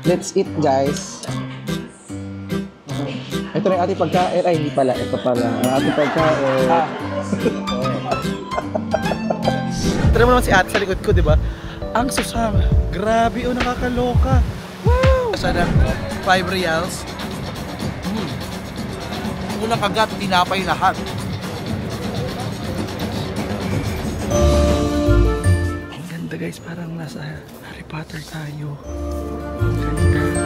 Let's eat, guys. Ito na yung ating pagkain. Ay, hindi pala. Ito pala. Ang ating pagkain. Tara mo naman si ate sa likod ko, di ba? Ang susang. Grabe, nakakaloka. Wow! Sa ng 5 reals. Unang kagat, tinapay lahat. Ang ganda, guys. Parang nasa Harry Potter tayo. Ang ganda.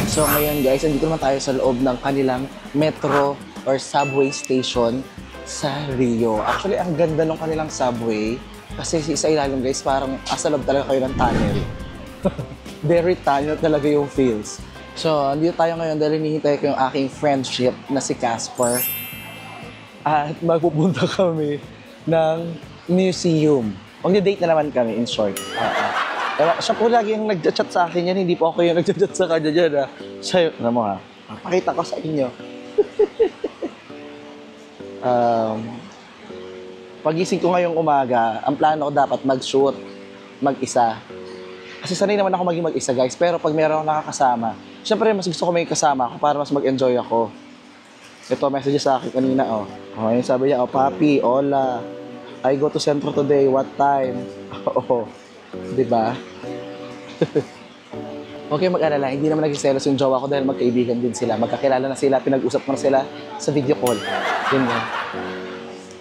So ngayon guys, andito naman tayo sa loob ng kanilang metro or subway station sa Rio. Actually, ang ganda ng kanilang subway kasi sa ilalim guys, parang asa loob talaga kayo ng tunnel. Very tunnel talaga yung feels. So, andito tayo ngayon dahil hinihintay ko yung aking friendship na si Casper. At magpupunta kami ng museum. Magde-date na naman kami, in short. Siya po lagi yung nag-chat sa akin yan, hindi po ako yung nag-chat sa kanya dyan, ha. Siya, alam mo ha, pakita ko sa inyo. Pagising ko ngayong umaga, ang plano ko dapat mag-shoot, mag-isa. Kasi sanay naman ako maging mag-isa, guys, pero pag meron akong nakakasama, syempre mas gusto ko may kasama ako para mas mag-enjoy ako. Ito, message sa akin kanina, oh. Yung sabi niya, oh, papi, hola, I go to Centro today, what time? Oo. Diba? Okay, mag-alala. Hindi naman naging selos yung jowa ko dahil magkaibigan din sila. Magkakilala na sila, pinag-usap mo na sila sa video call. Yun yan.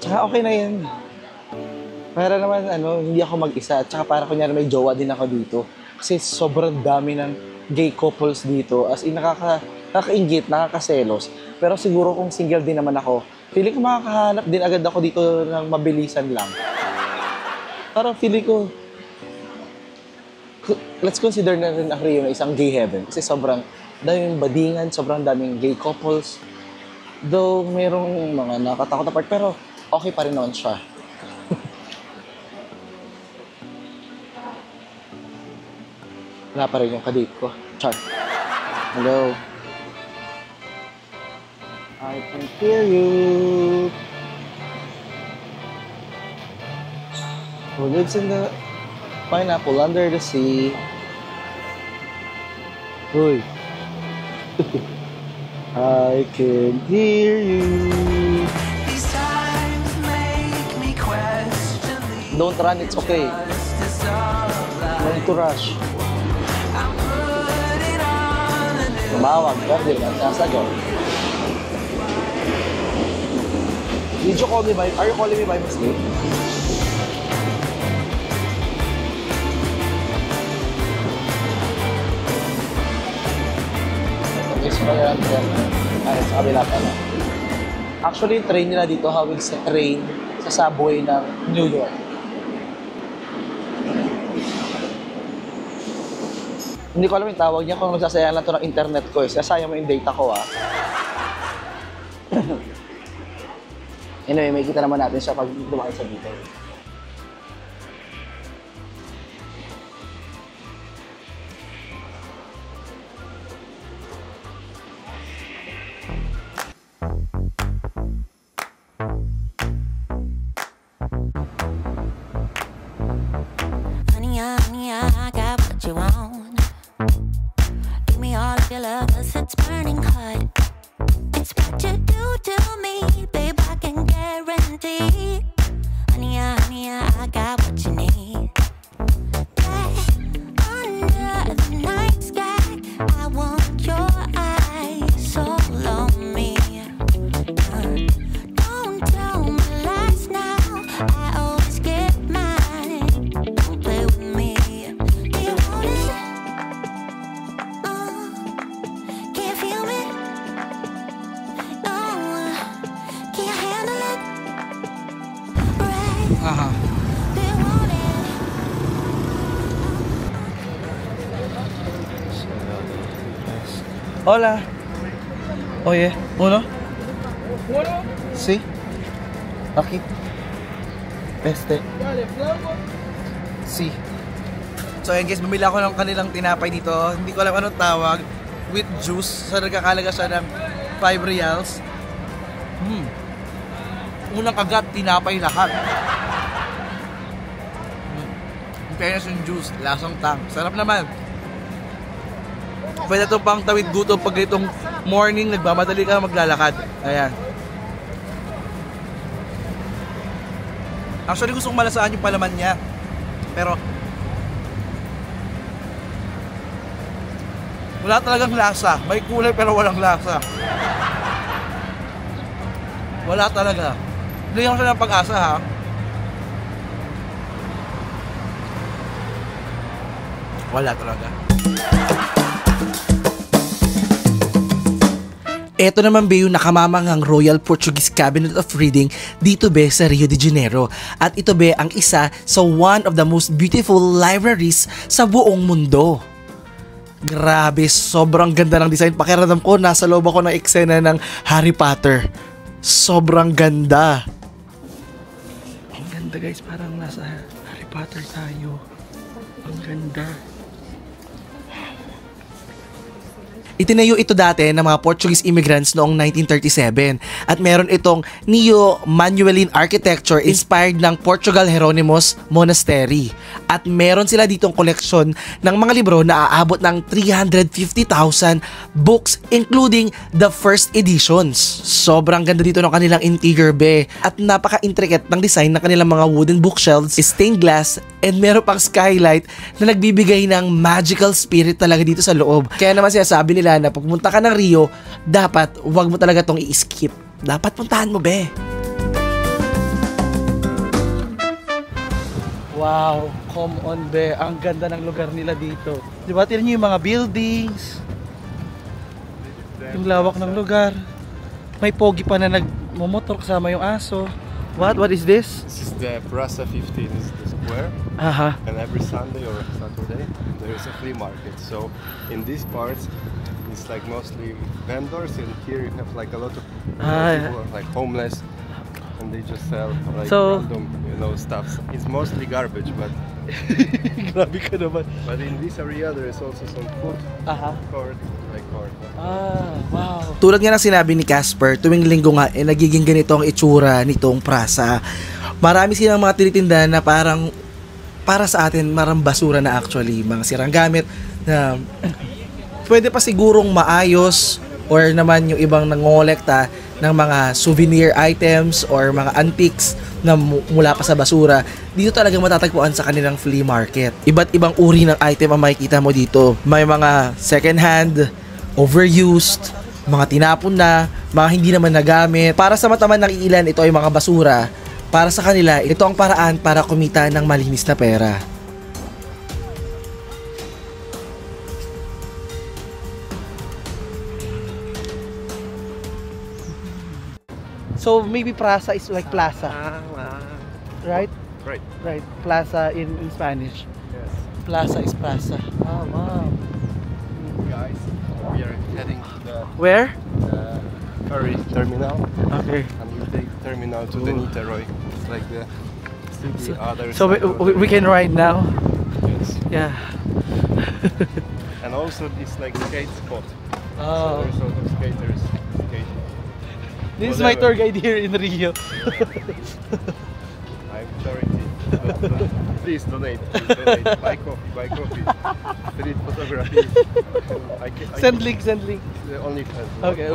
Tsaka okay na yan. Para naman, hindi ako mag-isa. Tsaka para kunyari may jowa din ako dito. Kasi sobrang dami ng gay couples dito. As in, nakakaingit, nakakaselos. Pero siguro kung single din naman ako, feeling ko makakahanap din agad ako dito ng mabilisan lang. Parang feeling ko, let's consider na rin ang Rio na isang gay heaven. Kasi sobrang daming badingan, sobrang daming gay couples. Though mayroong mga nakatakot na part, pero okay pa rin naman siya. Wala pa rin yung kadate ko. Char. Hello. I can hear you. Who lives in the pineapple under the sea? Uy. I can hear you. Don't run, it's okay. No need to rush. Tumawag ka din at sasagot. Did you call me by, are you calling me by mistake? Ay, sa kabila pala. Actually, yung train nila dito, hawig sa train sa subway ng New York. Hindi ko alam yung tawag niya kung nagsasayang lang ito ng internet ko. Sasayang mo yung data ko, ah. Anyway, may kita naman natin siya pag dumakit sa dito. Honey, I got what you want. Give me all of your love, 'cause it's burning hot. It's what you do to me, babe, I can guarantee. Honey, I Aha. Do you want it? Hola. Oye, uno. Sí. Aquí. Sí. So ayun guys, bumili ako ng kanilang tinapay dito. Hindi ko alam anong tawag. With juice. So nagkakalaga siya ng 5 reals. Unang kagat, tinapay lahat. In fairness yung juice, lasang tang. Sarap naman. Pwede itong pang tawid gutom pag itong morning, nagmamadali ka maglalakad. Ayan. Actually gusto kong malasaan yung palaman niya. Pero wala talagang lasa. May kulay pero walang lasa. Wala talaga. Bigyan ko siya ng pag-asa ha. Wala talaga. Ito naman be yung nakamamanghang Royal Portuguese Cabinet of Reading dito be sa Rio de Janeiro. At ito be ang isa sa one of the most beautiful libraries sa buong mundo. Grabe, sobrang ganda ng design. Pakiramdam ko, nasa loob ako ng eksena ng Harry Potter. Sobrang ganda. Ang ganda guys, parang nasa Harry Potter tayo. Ang ganda. Itinayo ito dati ng mga Portuguese immigrants noong 1937 at meron itong neo-Manueline architecture inspired ng Portugal Hieronymus Monastery. At meron sila ditong koleksyon ng mga libro na aabot ng 350,000 books including the first editions. Sobrang ganda dito ng kanilang interior be at napaka-intricate ng design ng kanilang mga wooden bookshelves, stained glass, and meron pang skylight na nagbibigay ng magical spirit talaga dito sa loob. Kaya naman sinasabi nila na pag pumunta ka ng Rio, dapat wag mo talaga tong i-skip. Dapat puntahan mo, be. Wow, come on, be. Ang ganda ng lugar nila dito. Di ba, tignan nyo yung mga buildings. Yung lawak ng lugar. May pogi pa na nagmumotor kasama yung aso. What is this? This is the Praça 15, this is the square. And every Sunday or Saturday there is a flea market. So in these parts it's like mostly vendors, and here you have like a lot of people like homeless, and they just sell like random, stuff. It's mostly garbage, but Grabe ka naman. but in this area there is also some food court. Wow. Tulad nga ng sinabi ni Casper, tuwing linggo nga nagiging ganito ang itsura nitong prasa. Marami silang mga tinitinda na parang para sa atin marang basura na actually, mga sirang gamit na pwede pa sigurong maayos, or naman yung ibang nangongolekta ng mga souvenir items or mga antiques na mula pa sa basura. Dito talaga matatagpuan sa kanilang flea market. Iba't ibang uri ng item ang makikita mo dito. May mga second hand, overused, mga tinapon na, mga hindi naman nagamit. Para sa mata man ng ilan, ito ay mga basura. Para sa kanila, ito ang paraan para kumita ng malinis na pera. So maybe Praça is like plaza, right? Right. Plaza in Spanish. Yes. Plaza is plaza. Oh wow. Guys, we are heading to the Where? ferry terminal. Okay. And we take terminal to the Niterói. It's like the city other So side of the we can ride now. Yes. Yeah. And also it's like skate spot. So Oh. there's a lot of skaters skating. This is my tour guide here in Rio. I'm charity. Please donate. Buy coffee. Street photography. Send link. Only fans. Okay.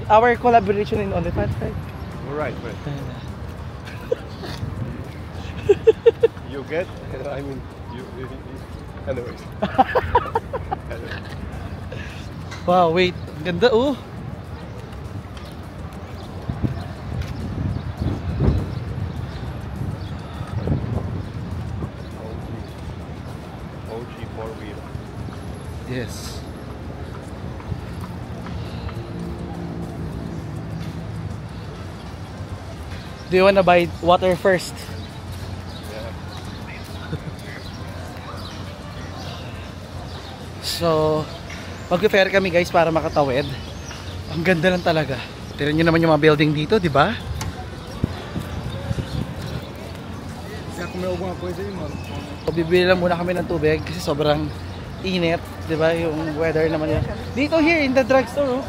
Our collaboration in OnlyFans, right? Right. You get? I mean, you anyways. Wow, wait. Ganda oh. OG four-wheel. Yes. Do you wanna buy water first? Yeah. So, mag-ferry kami guys para makatawid. Ang ganda lang talaga. Tignan nyo naman yung mga building dito, di ba? Bibili lang muna kami ng tubig kasi sobrang init, di ba? Yung weather naman yan. Dito, here, in the drugstore, oh.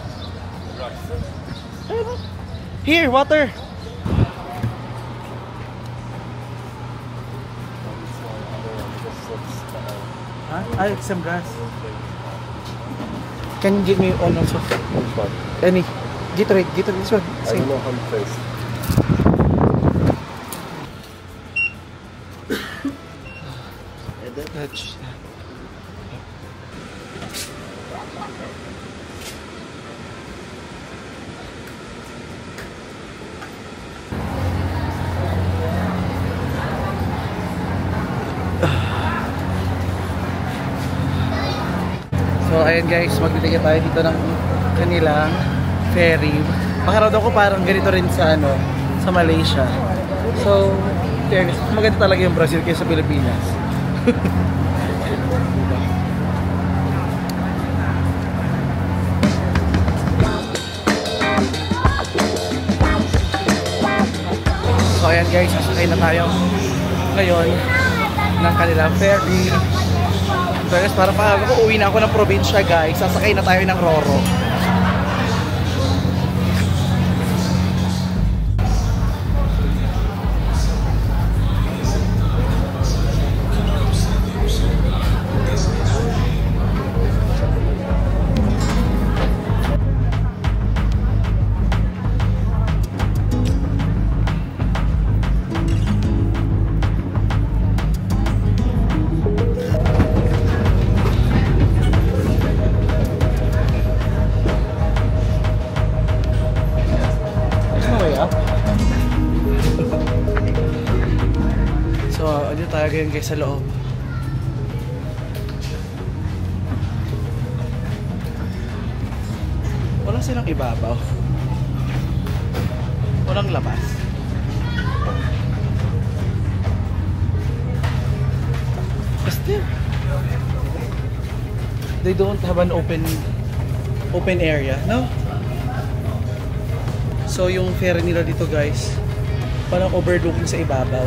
Here, water! Huh? I have some gas. Can you give me one also? Which one? Any? Gatorade, this one. I don't know how to taste. So ayan guys, magtitiket tayo dito ng kanilang ferry. Makarad ako parang ganito rin sa sa Malaysia. So, fairness, maganda talaga yung Brazil kaysa Pilipinas. So ayan guys, sasakay na tayo ngayon ng kanilang ferry. Fairness, para pag ako uwi na ako ng probinsya guys, sasakay na tayo ng Roro. So, ano tayo ngayon guys sa loob. Walang silang ibabaw. Walang labas. Basta they don't have an open area, no? So, yung ferry nila dito guys, parang overlooking sa ibabaw.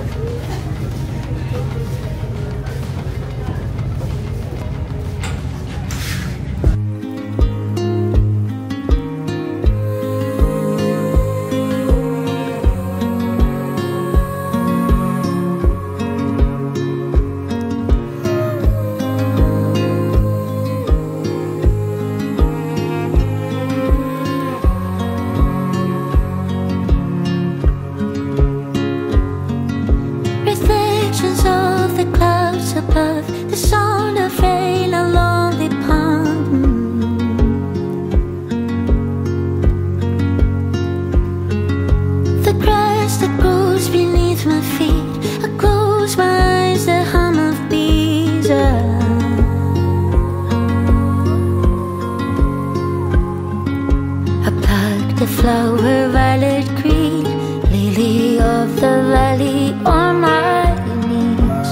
Reflections of the clouds above, the sound of rain along the pond. The grass that grows beneath my feet, I close my eyes, the hum of bees. I plucked the flower violet green, lily of the valley on my knees.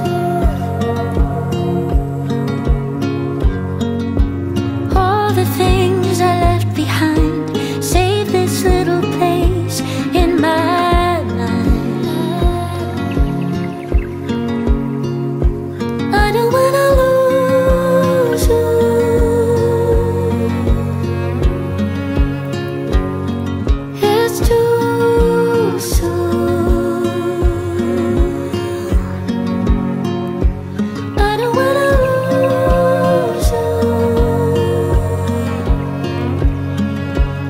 All the things I left behind, save this little place in my mind. I don't wanna lose you. It's too soon. I don't wanna lose you.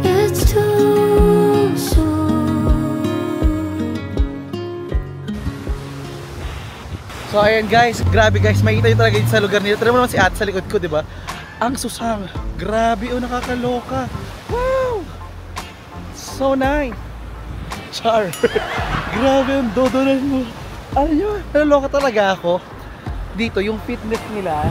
It's too soon. So ayan guys, grabe guys, makikita nyo talaga dito sa lugar nila. Tara mo naman si ate sa likod ko, di ba? Ang susang, grabe oh, nakakaloka. Wow! So nice! Char! Grabe ang dodonan mo. Ano nyo, naloka talaga ako. Dito, yung fitness nila,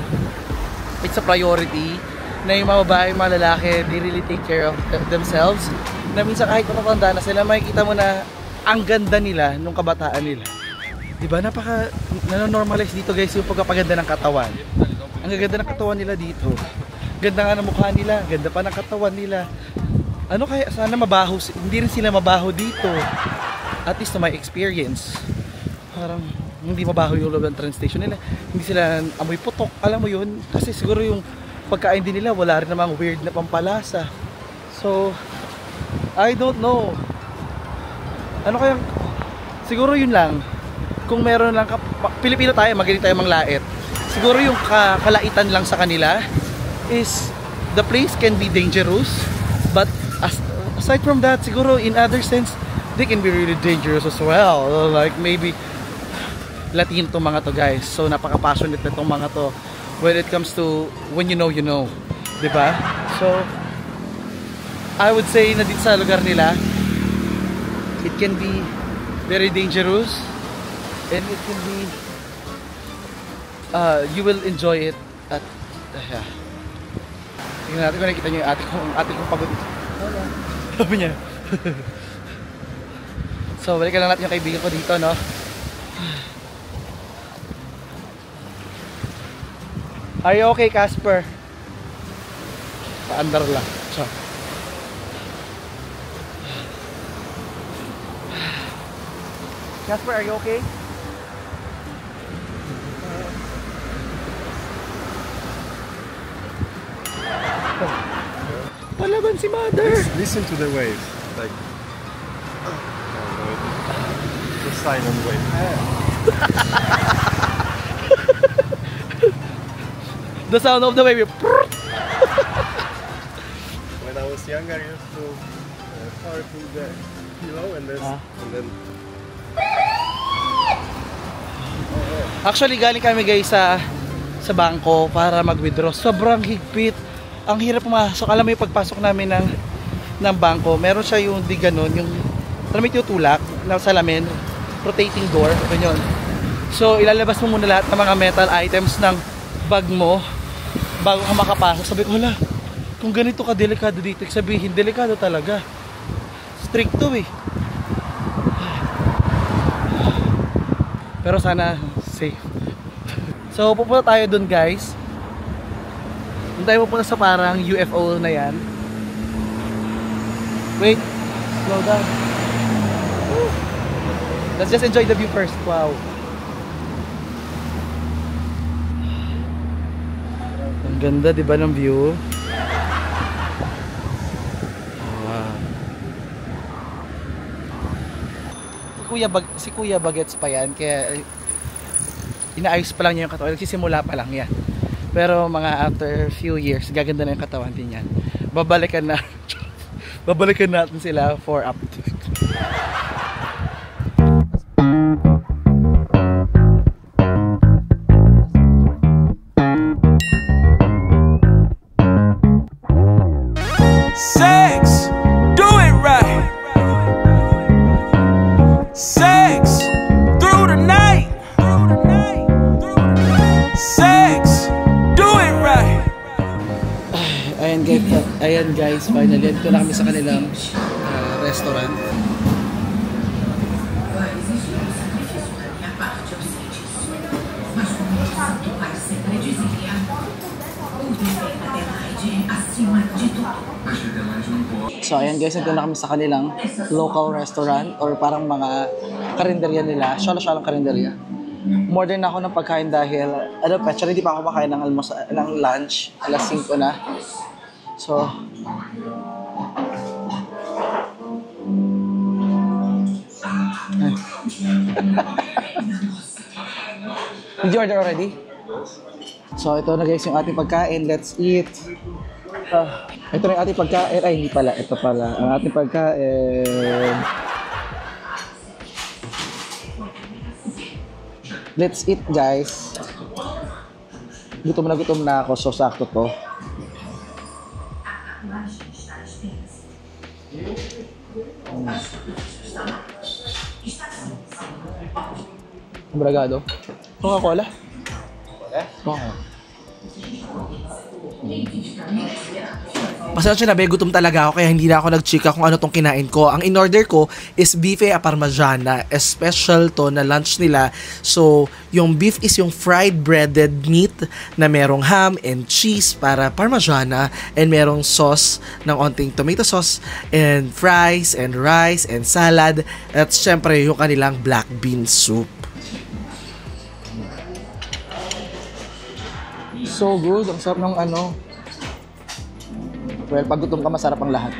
it's a priority. Na yung mga babae, mga lalaki, they really take care of themselves. Na minsan kahit matanda na sila, makikita mo na ang ganda nila nung kabataan nila. Diba? Napaka nanonormalize dito guys yung pagkapaganda ng katawan. Ang ganda ng katawan nila dito. Ganda nga ng mukha nila, ganda pa ng katawan nila. Ano kaya, sana mabaho, hindi rin sila mabaho dito. At least na my experience. Parang hindi mabaho yung loob ng train station nila. Hindi sila amoy putok, alam mo yun. Kasi siguro yung pagkain din nila, wala rin namang weird na pampalasa. So, I don't know. Ano kaya, siguro yun lang. Kung meron lang, Pilipino tayo, magaling tayo manglait. Siguro yung kalaitan lang sa kanila is the place can be dangerous, but aside from that, siguro in other sense, they can be really dangerous as well. Like maybe Latino tong mga to guys. So napaka-passionate na tong mga to when it comes to when you know, diba? So I would say na dito sa lugar nila, it can be very dangerous. And it can be you will enjoy it at tingnan natin kung nakikita nyo yung ate kong pagod. Sabi niya. So balikan lang natin yung kaibigan ko dito, no? Are you okay, Casper? Paandar lang. So Casper, are you okay? Palaban si mother. Listen to the waves, like the silent wave. The sound of the wave. When I was younger, I used to parking there, and then. Actually, galing kami guys sa bangko para mag-withdraw. Sobrang higpit. Ang hirap pumasok. Alam mo yung pagpasok namin ng bangko, meron siya yung di ganun, yung alam mo yung tulak na salamin, rotating door, ganyan. So ilalabas mo muna lahat ng mga metal items ng bag mo bago ka makapasok. Sabi ko, hala, kung ganito ka delikado dito, sabihin delikado talaga. Stricto eh. Pero sana safe. So pupunta tayo dun guys. Doon tayo pupunta sa parang UFO na yan. Wait, slow down. Let's just enjoy the view first. Wow. Ang ganda, di ba, ng view? Wow. Si Kuya Bagets pa yan, kaya inaayos pa lang niya yung katawan. Nagsisimula pa lang yan. Pero mga after few years, gaganda na yung katawan din yan. Babalikan natin sila for update. Sex, do it right. Sex, through the night. Sex, do it right. Ayan guys, finally dito na kami sa kanilang restaurant. So ayan guys, nandito na kami sa kanilang local restaurant or parang mga karinderya nila. Shala-shalang karinderya. Modern ako ng pagkain dahil actually hindi pa ako makain ng lunch. Alas 5 na. So did you order already? So ito na guys yung ating pagkain. Let's eat. Ito na yung ating pagkain. Ay, hindi pala. Ito pala. Ang ating pagkain. Let's eat, guys. Gutom na ako. So, sakto to. Bragado. Coca-Cola? Coca. Pasensya na, gutom talaga ako kaya hindi na ako nagchika kung ano tong kinain ko. Ang in-order ko is bife a parmigiana. Special to na lunch nila. So, yung beef is yung fried breaded meat na merong ham and cheese para parmigiana and merong sauce ng onting tomato sauce and fries and rice and salad at syempre yung kanilang black bean soup. So good. Ang sarap ng ano. Well, pag gutom ka, masarap ang lahat.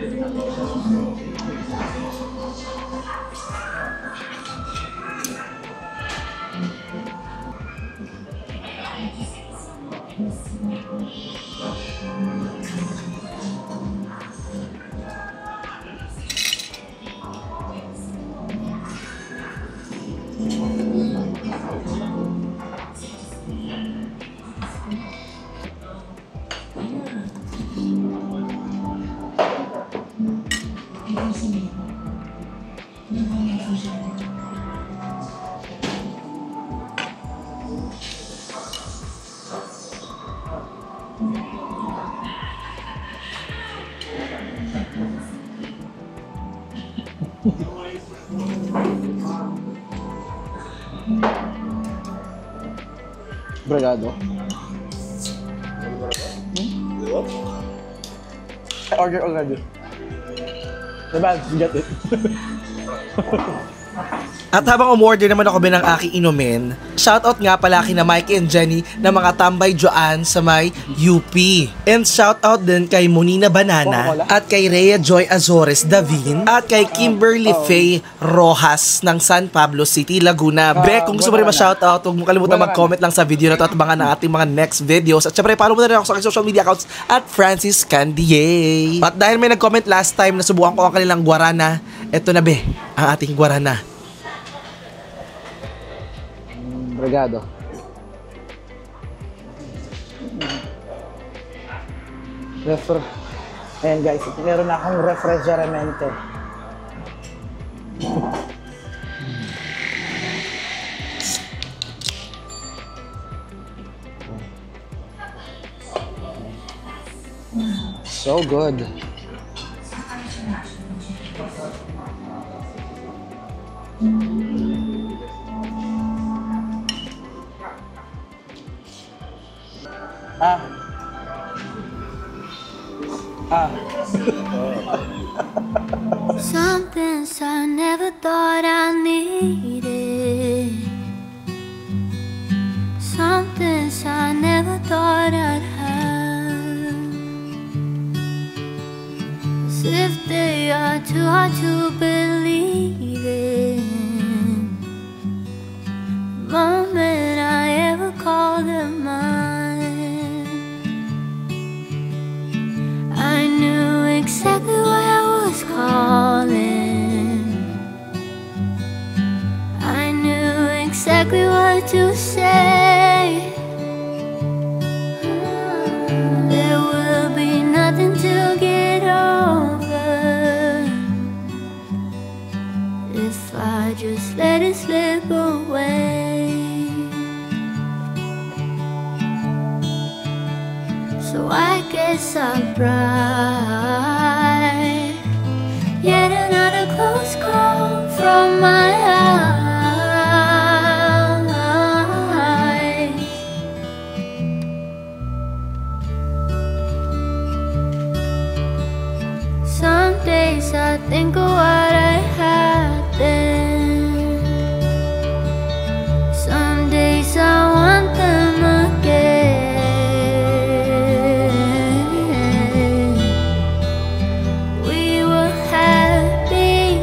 Brigado. I ordered already. Diba? Get it. At habang umorder naman ako ng aking inumin, shoutout nga pala kina Mike and Jenny na mga tambay dyan sa may UP. And shoutout din kay Monina Banana at kay Rhea Joy Azores Davin at kay Kimberly Faye Rojas ng San Pablo City, Laguna. Be, kung gusto mo rin ma-shoutout, huwag mo kalimutan mag-comment lang sa video na to at abangan ng ating mga next videos. At syempre, follow mo na rin ako sa aking social media accounts at Francis Candier. At dahil may nag-comment last time na subukan ko ang kanilang guarana, eto na be, ang ating guarana. Brigado. Ayan guys, meron na akong refrigerante. So good. Some things I never thought I needed. Some things I never thought I'd have. As if they are too hard to believe in. The moment I ever call them mine, I knew exactly what I was calling. I knew exactly what to say. There will be nothing to get over if I just let it slip away. So I guess I'll try. Yet another close call from my eyes. Some days I think of what I had then. Some days I want them again. We were happy.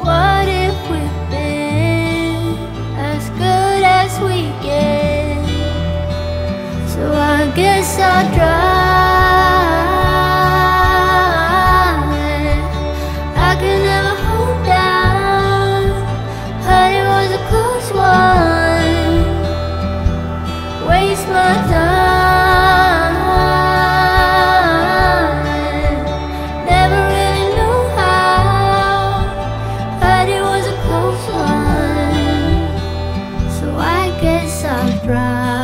What if we've been as good as we get? So I guess I'll try. I can never hold down, but it was a close one. Waste my time. Never really knew how, but it was a close one. So I guess I'll try.